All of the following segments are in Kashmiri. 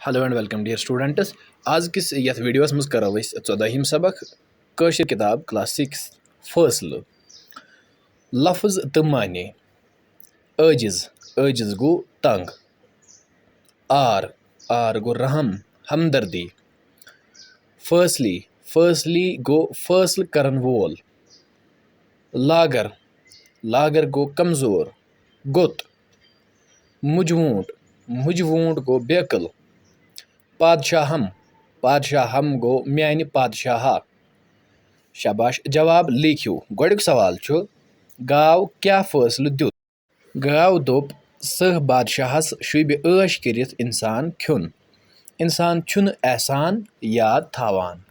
Hello and welcome dear students. आज किस यथ वीडियोस मज करो 14 सबक कशर किताब क्लास 6 फैसला लफ्ज तो माने अजिज गो तंग आर गो रहम हमदर्दी फैसली गो फैसल करन वोल लागर गो कमजोर गुत मुजवूंट गो बेकल पादशाहम गो म्यानि पादशाहा। शाबाश जवाब लिखियो। गोड़ुक सवाल छु गाव क्या फैसलु दिउत। गाव दोप सह बादशाहस शुब ऐश करित इंसान खुन। इंसान छुन एहसान याद थावान।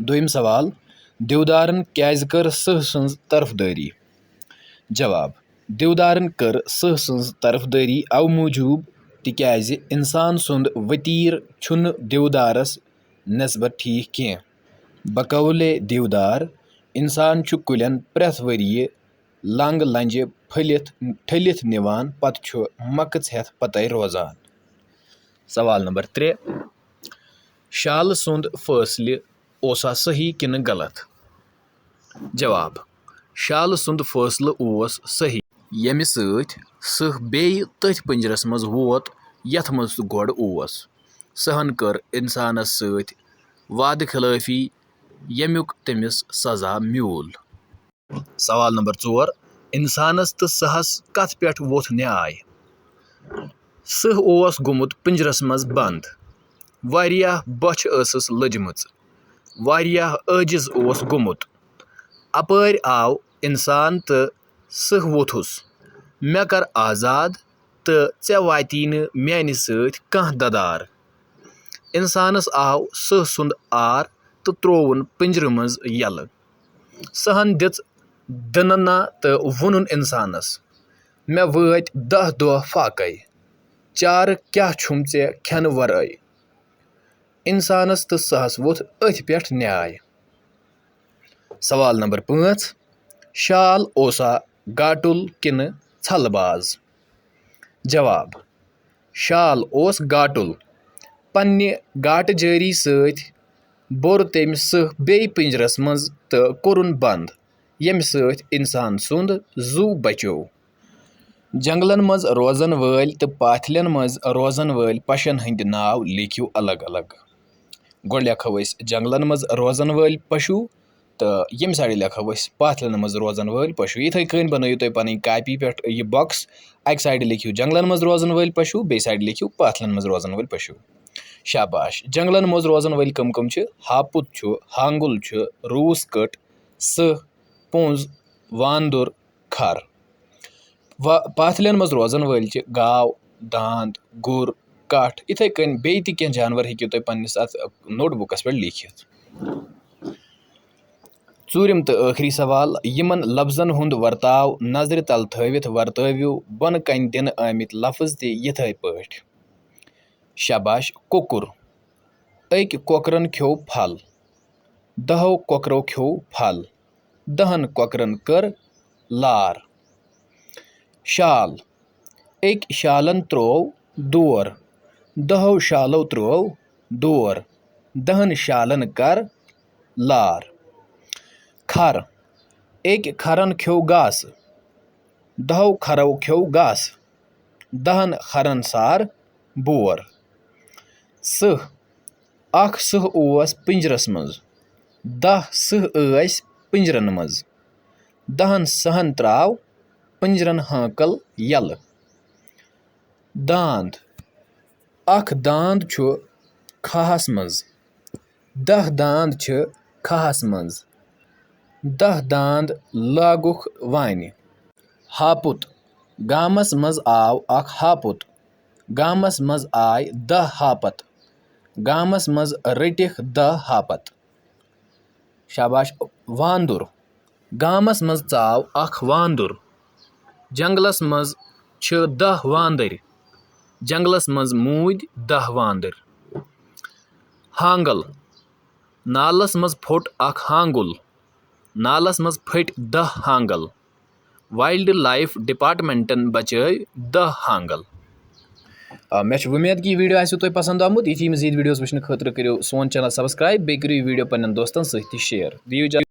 दोयम सवाल देवदारन क्याज कर सह सन्ज तरफदारी। जवाब देवदारन कर सह सन्ज तरफदारी अव मूजूब तिक्याज इंसान सुंद वतीर छुन देवदारस नस्बत ठीक कें। बकौले देवदार इंसान छु कुलन प्रेथ वरिये लंग लंजे ठलित निवान पत छु मकच हेथ पतय रोजान। सवाल नंबर 3 शाल सुंद फैसले ओसा सही किन गलत। जवाब शाल सुंद फैसले ओस सही यमि सथ सह बेय तथ पिंजरस मज वोत यथ मज गोड़ ओस। सहन कर इंसानस सथ वाद खिलाफी यमुक तमिस सजा म्यूल। सवाल नंबर 4 इंसानस तो सहस कथ पेठ वोथ न्याय। सह ओस गुमुत पिंजरस मज बंद वारियाह बछ असस लजमच वारियाह आजिज ओस गुमुत। अपर आव इंसान तो सह वोथुस मे कर आजाद तो ऐ वाती म्यानि सथ कह ददार। इंसानस आव सह सुंद आर तो त्रोवन पिंजर मज यल। सहन दिच दनना तो वुनुन इंसानस मे वत 10 दह फाकै चार क्या छुम ऐ खेन वरै। इंसानस तो सहस वोथ अथ पेठ न्याय। सवाल नंबर 5 शाल ओसा गाटुल किन छलबाज। जवाब शाल ओस गाटुल पन्ने गाट जारी सथ बोर तम सह बेय पिंजरस मज तो कोरुन बंद यम सथ इंसान सुंद जू बचो। जंगलन मज रोजन वल तो पाथलन मज रोजन वल पशन हंद नाव लिखियो अलग अलग। गोड़ लेखो जंगलन मज रोजन वल पशु तो यम साइड लेखो पाथलन मज रोजन वल पशु। इथे कन बनाइयो तुम पन कापी पे यह बॉक्स अक साइड लिखियो जंगलन मज रोजन वल पशु बे साइड लिखियो पाथलन मज रोजन वल पशु। शाबाश जंगलन मज रोजन वल कम कम छ हापुत छु हांगुल छु रूस कट सह पुंज वांदुर खर। पाथलन मज रोजन वल छ गाव दांद गुर कठ इथे कन बे कह जानवर हेकियो तुम पन्निस नोटबुकस पे लिखित। चूरिम तो आखिरी सवाल यमन लफ्जन हुंद वर्ताव नजर तल थवित वर्तव्यु बन कन दिन आमित लफ्ज ते यथे पठ। शाबाश कुकुर अक कोकरन ख्यो फल 10 कोकरो ख्यो फल 10 कोकरन कर लार। शाल अक शालन त्रोव दोर 10 शालो त्रोव दोर 10 शालन कर लार। खर अक खरन ख्यो घास 10 खरो ख्यो घास 10 खरन सार बोर। सह अख सह ओस पिंजरस मज 10 सह ऐस पिंजरन मज 10 सहन त्राव पिंजरन हाकल यल। दांद अख दांद छु खाहस मज 10 दांद छ खाहस मज 10 दांद लागुख वानि। हापुत गामस मज आव अख हापुत गामस मज आय 10 हापत गामस मज रटिख 10 हापत। शाबाश वांदुर गामस मज चाव अख वांदुर जंगलस मज छ 10 वांदर जंगलस मज मूद 10 वांदर। हांगल नालस मज फोट अख हांगुल नालस मज फट 10 हांगल वाइल्ड लाइफ डिपार्टमेंटन बचाय 10 हांगल। मे उम्मीद कि वीडियो आसो तुम पसंद आमुत यी मजीद वीडियोस वुचन खतर करो सोन चैनल सब्सक्राइब बे करो वीडियो पन्न दोस्तन सह शेयर दियो।